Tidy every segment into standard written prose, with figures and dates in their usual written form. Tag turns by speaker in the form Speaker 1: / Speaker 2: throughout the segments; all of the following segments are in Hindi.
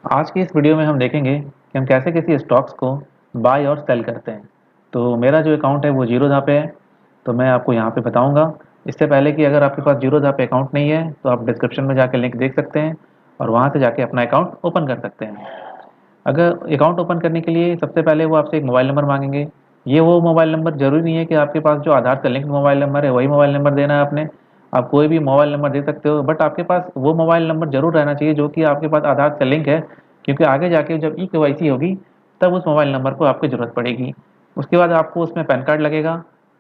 Speaker 1: आज की इस वीडियो में हम देखेंगे कि हम कैसे किसी स्टॉक्स को बाय और सेल करते हैं। तो मेरा जो अकाउंट है वो जीरोधा पे है, तो मैं आपको यहाँ पे बताऊँगा। इससे पहले कि अगर आपके पास जीरोधा पे अकाउंट नहीं है तो आप डिस्क्रिप्शन में जाके लिंक देख सकते हैं और वहाँ से जाके अपना अकाउंट ओपन कर सकते हैं। अगर अकाउंट ओपन करने के लिए सबसे पहले वो आपसे एक मोबाइल नंबर मांगेंगे। ये वो मोबाइल नंबर ज़रूरी नहीं है कि आपके पास जो आधार से लिंक्ड मोबाइल नंबर है वही मोबाइल नंबर देना है आपने। आप कोई भी मोबाइल नंबर दे सकते हो, बट आपके पास वो मोबाइल नंबर ज़रूर रहना चाहिए जो कि आपके पास आधार से लिंक है, क्योंकि आगे जाके जब ई-केवाईसी होगी तब उस मोबाइल नंबर को आपकी ज़रूरत पड़ेगी। उसके बाद आपको उसमें पैन कार्ड लगेगा।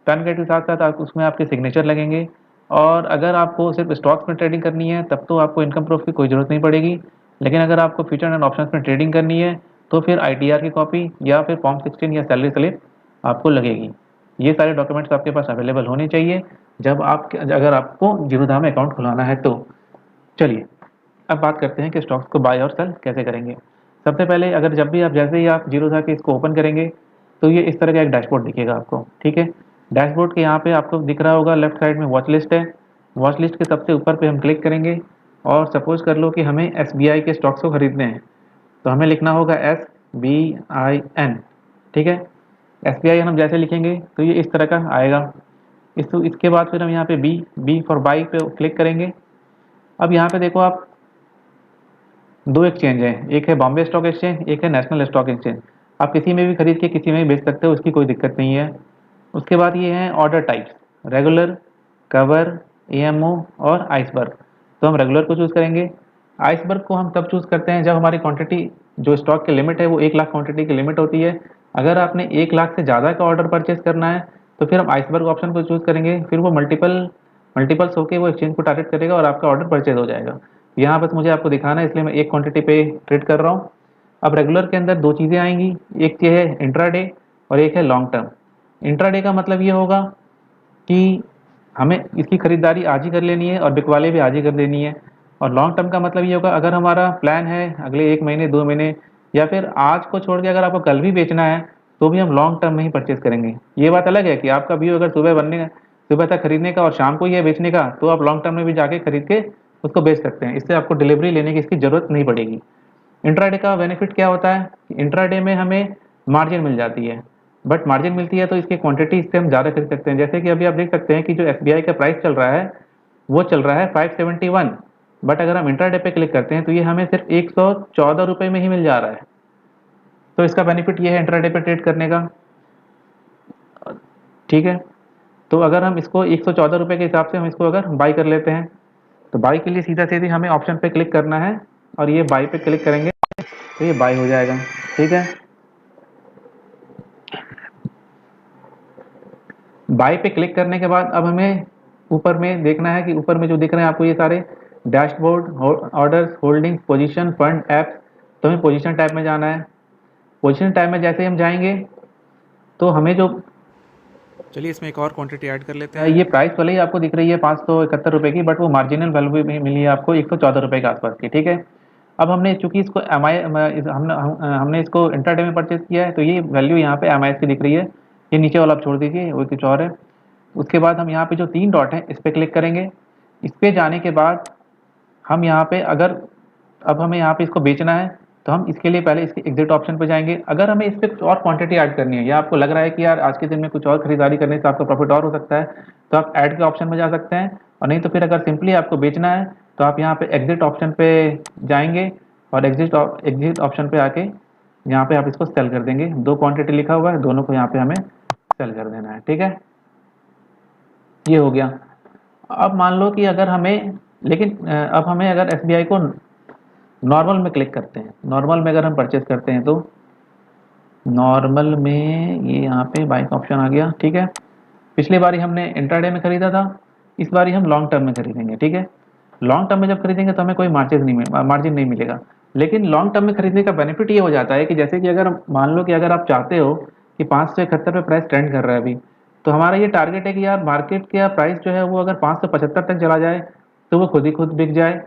Speaker 1: पैन कार्ड के साथ साथ आप उसमें आपके सिग्नेचर लगेंगे। और अगर आपको सिर्फ स्टॉक्स में ट्रेडिंग करनी है तब तो आपको इनकम प्रूफ की कोई ज़रूरत नहीं पड़ेगी। लेकिन अगर आपको फ्यूचर एंड ऑप्शंस में ट्रेडिंग करनी है तो फिर आईटीआर की कॉपी या फिर फॉर्म 16 या सैलरी स्लिप आपको लगेगी। ये सारे डॉक्यूमेंट्स आपके पास अवेलेबल होने चाहिए जब आप अगर आपको जीरोधा में अकाउंट खुलाना है तो। चलिए अब बात करते हैं कि स्टॉक्स को बाय और सेल कैसे करेंगे। सबसे पहले अगर जब भी आप जैसे ही आप जीरोधा के इसको ओपन करेंगे तो ये इस तरह का एक डैशबोर्ड दिखेगा आपको, ठीक है। डैशबोर्ड के यहाँ पे आपको दिख रहा होगा लेफ्ट साइड में वॉच लिस्ट है। वॉच लिस्ट के सबसे ऊपर पे हम क्लिक करेंगे और सपोज कर लो कि हमें एसबीआई के स्टॉक्स को खरीदने हैं, तो हमें लिखना होगा SBIN, ठीक है। SBIN हम जैसे लिखेंगे तो ये इस तरह का आएगा। इसके बाद फिर हम यहाँ पे बी फॉर बाई पे क्लिक करेंगे। अब यहाँ पे देखो आप, दो एक्सचेंज हैं, एक है बॉम्बे स्टॉक एक्सचेंज, एक है नेशनल स्टॉक एक्सचेंज। आप किसी में भी खरीद के किसी में भी बेच सकते हो, उसकी कोई दिक्कत नहीं है। उसके बाद ये हैं order types, regular, cover, AMO और आइसबर्ग। तो हम रेगुलर को चूज़ करेंगे। आइसबर्ग को हम तब चूज़ करते हैं जब हमारी क्वांटिटी, जो स्टॉक की लिमिट है वो 1 लाख क्वांटिटी की लिमिट होती है। अगर आपने 1 लाख से ज़्यादा का ऑर्डर परचेज करना है तो फिर हम आइसबर्ग ऑप्शन को चूज़ करेंगे। फिर वो मल्टीपल्स होकर वो एक्सचेंज को टारगेट करेगा और आपका ऑर्डर परचेज हो जाएगा। यहाँ बस मुझे आपको दिखाना है इसलिए मैं एक क्वांटिटी पे ट्रेड कर रहा हूँ। अब रेगुलर के अंदर दो चीज़ें आएंगी, एक चीज़ है इंट्राडे और एक है लॉन्ग टर्म। इंट्राडे का मतलब ये होगा कि हमें इसकी खरीदारी आज ही कर लेनी है और बिकवाली भी आज ही कर देनी है। और लॉन्ग टर्म का मतलब ये होगा अगर हमारा प्लान है अगले 1 महीने 2 महीने या फिर आज को छोड़ के अगर आपको कल भी बेचना है तो भी हम लॉन्ग टर्म में ही परचेज करेंगे। ये बात अलग है कि आपका व्यू अगर सुबह तक खरीदने का और शाम को ही है बेचने का, तो आप लॉन्ग टर्म में भी जाके खरीद के उसको बेच सकते हैं। इससे आपको डिलीवरी लेने की इसकी ज़रूरत नहीं पड़ेगी। इंट्राडे का बेनिफिट क्या होता है कि इंट्राडे में हमें मार्जिन मिल जाती है, बट मार्जिन मिलती है तो इसकी क्वांटिटी इससे हम ज़्यादा खरीद सकते हैं। जैसे कि अभी आप देख सकते हैं कि जो एसबीआई का प्राइस चल रहा है वो चल रहा है 571, बट अगर हम इंट्राडे पे क्लिक करते हैं तो ये हमें सिर्फ 114 रुपये में ही मिल जा रहा है। तो इसका बेनिफिट ये है इंट्राडे पे ट्रेड करने का, ठीक है। तो अगर हम इसको 114 रुपये के हिसाब से हम इसको अगर बाई कर लेते हैं तो बाई के लिए सीधा सीधी हमें ऑप्शन पे क्लिक करना है और ये बाई पे क्लिक करेंगे तो ये बाई हो जाएगा, ठीक है। बाई पे क्लिक करने के बाद अब हमें ऊपर में देखना है कि ऊपर में जो दिख रहे हैं आपको ये सारे dashboard, orders, holdings, position, fund, apps. तो हमें पोजीशन टैब में जाना है। पोजीशन टैब में जैसे ही हम जाएंगे तो हमें जो,
Speaker 2: चलिए इसमें एक और क्वांटिटी ऐड कर लेते हैं।
Speaker 1: ये प्राइस भले ही आपको दिख रही है 571 रुपये की, बट वो मार्जिनल वैल्यू भी मिली है आपको 114 रुपये के आसपास की, ठीक है। अब हमने चूंकि इसको हमने इसको इंट्राडे में परचेज किया है तो ये वैल्यू यहाँ पे एम की दिख रही है। ये नीचे वाला आप छोड़ दीजिए, वो कुछ और है। उसके बाद हम यहाँ पे जो 3 डॉट है इस पर क्लिक करेंगे। इस पर जाने के बाद हम यहाँ पे अगर, अब हमें यहाँ पे इसको बेचना है तो हम इसके लिए पहले इसके एग्जिट ऑप्शन पे जाएंगे। अगर हमें इस पर कुछ और क्वांटिटी ऐड करनी है या आपको लग रहा है कि यार आज के दिन में कुछ और खरीदारी करने से आपका प्रॉफिट और हो सकता है, तो आप ऐड के ऑप्शन में जा सकते हैं। और नहीं तो फिर अगर सिंपली आपको बेचना है तो आप यहाँ पे एग्जिट ऑप्शन पे जाएंगे और एग्जिट ऑप्शन पे आके यहाँ पे आप इसको सेल कर देंगे। 2 क्वांटिटी लिखा हुआ है, दोनों को यहाँ पे हमें सेल कर देना है, ठीक है। ये हो गया। अब मान लो कि अगर हमें, लेकिन अब हमें अगर एसबीआई को नॉर्मल में क्लिक करते हैं, नॉर्मल में अगर हम परचेज करते हैं तो नॉर्मल में ये यहाँ पे बाई का ऑप्शन आ गया, ठीक है। पिछली बारी हमने इंट्राडे में खरीदा था, इस बारी हम लॉन्ग टर्म में खरीदेंगे, ठीक है। लॉन्ग टर्म में जब खरीदेंगे तो हमें कोई मार्जिन नहीं मिलेगा। लेकिन लॉन्ग टर्म में खरीदने का बेनिफिट ये हो जाता है कि जैसे कि अगर मान लो कि अगर आप चाहते हो कि 571 पे प्राइस ट्रेंड कर रहा है अभी, तो हमारा ये टारगेट है कि यार मार्केट का प्राइस जो है वो अगर 575 तक चला जाए तो वो खुद ही खुद बिक जाए।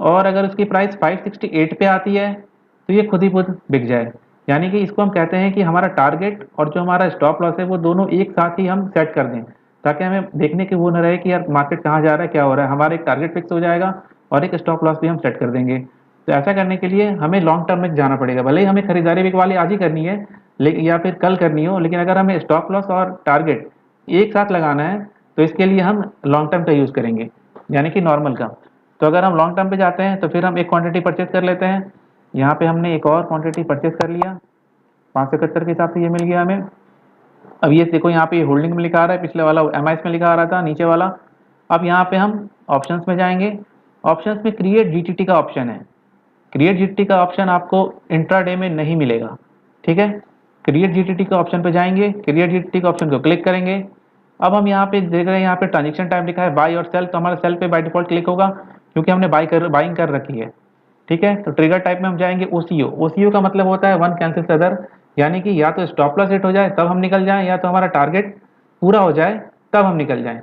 Speaker 1: और अगर उसकी प्राइस 568 पे आती है तो ये खुद ही खुद बिक जाए। यानी कि इसको हम कहते हैं कि हमारा टारगेट और जो हमारा स्टॉप लॉस है वो दोनों एक साथ ही हम सेट कर दें। ताकि हमें देखने की वो न रहे कि यार मार्केट कहाँ जा रहा है, क्या हो रहा है। हमारा एक टारगेट फिक्स हो जाएगा और एक स्टॉप लॉस भी हम सेट कर देंगे। तो ऐसा करने के लिए हमें लॉन्ग टर्म में जाना पड़ेगा, भले ही हमें खरीदारी बिकवाली आज ही करनी है लेकिन या फिर कल करनी हो, लेकिन अगर हमें स्टॉप लॉस और टारगेट एक साथ लगाना है तो इसके लिए हम लॉन्ग टर्म का यूज़ करेंगे, यानी कि नॉर्मल का। तो अगर हम लॉन्ग टर्म पे जाते हैं तो फिर हम एक क्वांटिटी परचेज कर लेते हैं। यहाँ पे हमने एक और क्वांटिटी परचेज कर लिया, 571 के हिसाब से ये मिल गया हमें। अब ये देखो यहाँ पे होल्डिंग में लिखा आ रहा है, पिछले वाला एम में लिखा आ रहा था नीचे वाला। अब यहाँ पे हम ऑप्शंस में जाएंगे, ऑप्शंस में क्रिएट जीटीटी का ऑप्शन है। क्रिएट जीटीटी का ऑप्शन आपको इंट्राडे में नहीं मिलेगा, ठीक है। क्रिएट जीटीटी का ऑप्शन पे जाएंगे, क्रिएट जीटीटी का ऑप्शन को क्लिक करेंगे। अब हम यहाँ पे देख रहे हैं, यहाँ पे ट्रांजेक्शन टाइप लिखा है बाई और सेल, तो हमारा सेल पे बाय डिफॉल्ट क्लिक होगा क्योंकि हमने बाइंग कर रखी है, ठीक है। तो ट्रिगर टाइप में हम जाएंगे ओसीओ। ओसीओ का मतलब होता है वन कैंसिल अदर, यानी कि या तो स्टॉप लॉस हिट हो जाए तब हम निकल जाएं, या तो हमारा टारगेट पूरा हो जाए तब हम निकल जाएं।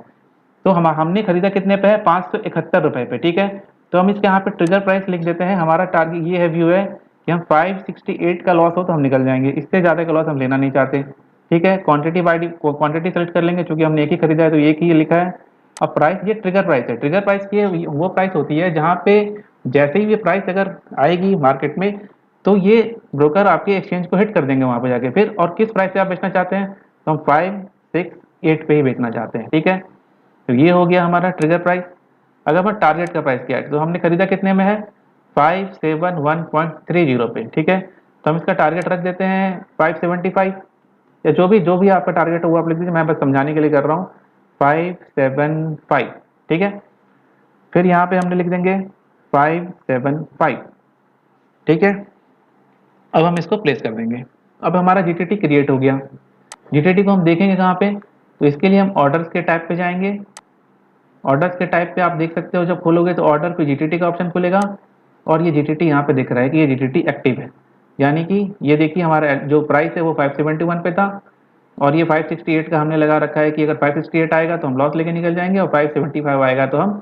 Speaker 1: तो हमने खरीदा कितने पे है, 571 रुपए पे, ठीक है। तो हम इसके यहाँ पे ट्रिगर प्राइस लिख देते हैं। हमारा टारगेट ये है, व्यू है कि हम 568 का लॉस हो तो हम निकल जाएंगे, इससे ज़्यादा का लॉस हम लेना नहीं चाहते, ठीक है। क्वांटिटी सेलेक्ट कर लेंगे, चूंकि हमने एक ही खरीदा है तो एक ही लिखा है। अब प्राइस, ये ट्रिगर प्राइस है। ट्रिगर प्राइस की वो प्राइस होती है जहाँ पे जैसे ही ये प्राइस अगर आएगी मार्केट में तो ये ब्रोकर आपके एक्सचेंज को हिट कर देंगे वहां पे जाके फिर। और किस प्राइस से आप बेचना चाहते हैं, तो हम 568 पे ही बेचना चाहते हैं, ठीक है। तो ये हो गया हमारा ट्रिगर प्राइस। अगर हम टारगेट का प्राइस क्या है, तो हमने खरीदा कितने में है, 571.30 पे, ठीक है। तो हम इसका टारगेट रख देते हैं 575, या जो भी आपका टारगेट है वो आप लिख दीजिए, मैं बस समझाने के लिए कर रहा हूँ 575, ठीक है। फिर यहाँ पे हमने लिख देंगे 575, ठीक है। अब हम इसको प्लेस कर देंगे। अब हमारा जीटीटी क्रिएट हो गया। जीटीटी को हम देखेंगे कहाँ पे, तो इसके लिए हम ऑर्डर्स के टाइप पे जाएंगे। ऑर्डर्स के टाइप पे आप देख सकते हो, जब खोलोगे तो ऑर्डर पे जीटीटी का ऑप्शन खुलेगा और ये जीटीटी यहाँ पे दिख रहा है कि ये जीटीटी एक्टिव है। यानी कि ये देखिए हमारा जो प्राइस है वो 571 पे था और ये 568 का हमने लगा रखा है कि अगर 568 आएगा तो हम लॉस लेके निकल जाएंगे और 575 आएगा तो हम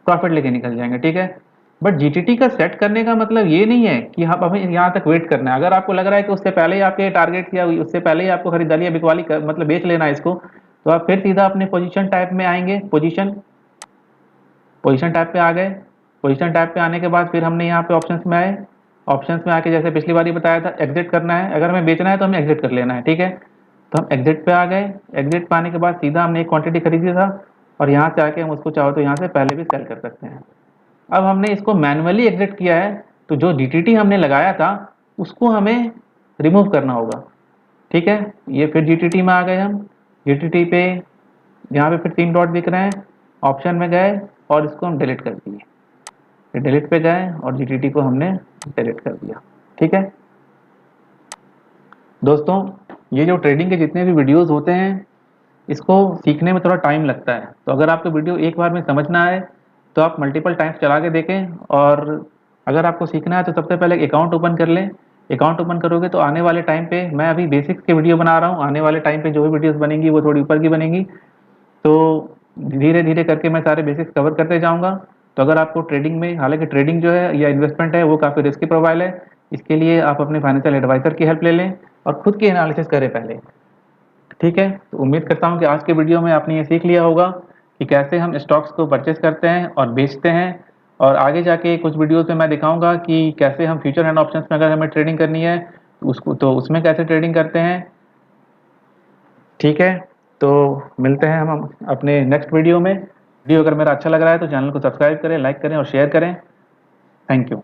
Speaker 1: प्रॉफिट लेके निकल जाएंगे, ठीक है। बट जीटीटी का सेट करने का मतलब ये नहीं है कि हम हमें यहाँ तक वेट करना है। अगर आपको लग रहा है कि उससे पहले ही आपके टारगेट या उससे पहले ही आपको खरीदारी या बिकवाली मतलब बेच लेना है इसको, तो आप फिर सीधा अपने पोजीशन टाइप में आएंगे। पोजीशन टाइप पे आ गए। पोजीशन टाइप पे आने के बाद फिर हमने यहाँ पे ऑप्शंस में आए। ऑप्शंस में आके जैसे पिछली बार ही बताया था, एग्जिट करना है। अगर हमें बेचना है तो हमें एग्जिट कर लेना है, ठीक है। तो हम एग्जिट पे आ गए। एग्जिट पे आने के बाद सीधा हमने एक क्वांटिटी खरीदी था और यहाँ से आके हम उसको चाहो तो यहाँ से पहले भी सेल कर सकते हैं। अब हमने इसको मैनुअली एग्जिट किया है, तो जो जीटीटी हमने लगाया था उसको हमें रिमूव करना होगा, ठीक है। ये फिर जीटीटी में आ गए हम। जीटीटी पे यहाँ पे फिर 3 डॉट दिख रहे हैं, ऑप्शन में गए और इसको हम डिलीट कर दिए। फिर डिलीट पे गए और जीटीटी को हमने डिलीट कर दिया, ठीक है। दोस्तों, ये जो ट्रेडिंग के जितने भी वीडियोस होते हैं इसको सीखने में थोड़ा टाइम लगता है। तो अगर आपको वीडियो एक बार में समझना है तो आप मल्टीपल टाइम्स चला के देखें। और अगर आपको सीखना है तो सबसे पहले एक अकाउंट ओपन कर लें। अकाउंट ओपन करोगे तो आने वाले टाइम पे, मैं अभी बेसिक्स के वीडियो बना रहा हूँ, आने वाले टाइम पे जो भी वीडियोस बनेंगी वो थोड़ी ऊपर की बनेंगी। तो धीरे धीरे करके मैं सारे बेसिक्स कवर करते जाऊँगा। तो अगर आपको ट्रेडिंग में, हालांकि ट्रेडिंग जो है या इन्वेस्टमेंट है वो काफ़ी रिस्की प्रोफाइल है, इसके लिए आप अपने फाइनेंशियल एडवाइजर की हेल्प ले लें और खुद की एनालिसिस करें पहले, ठीक है। तो उम्मीद करता हूँ कि आज के वीडियो में आपने ये सीख लिया होगा कि कैसे हम स्टॉक्स को परचेस करते हैं और बेचते हैं। और आगे जाके कुछ वीडियोस में मैं दिखाऊंगा कि कैसे हम फ्यूचर एंड ऑप्शंस में अगर हमें ट्रेडिंग करनी है तो उसमें कैसे ट्रेडिंग करते हैं, ठीक है। तो मिलते हैं हम अपने नेक्स्ट वीडियो में। वीडियो अगर मेरा अच्छा लग रहा है तो चैनल को सब्सक्राइब करें, लाइक करें और शेयर करें। Thank you.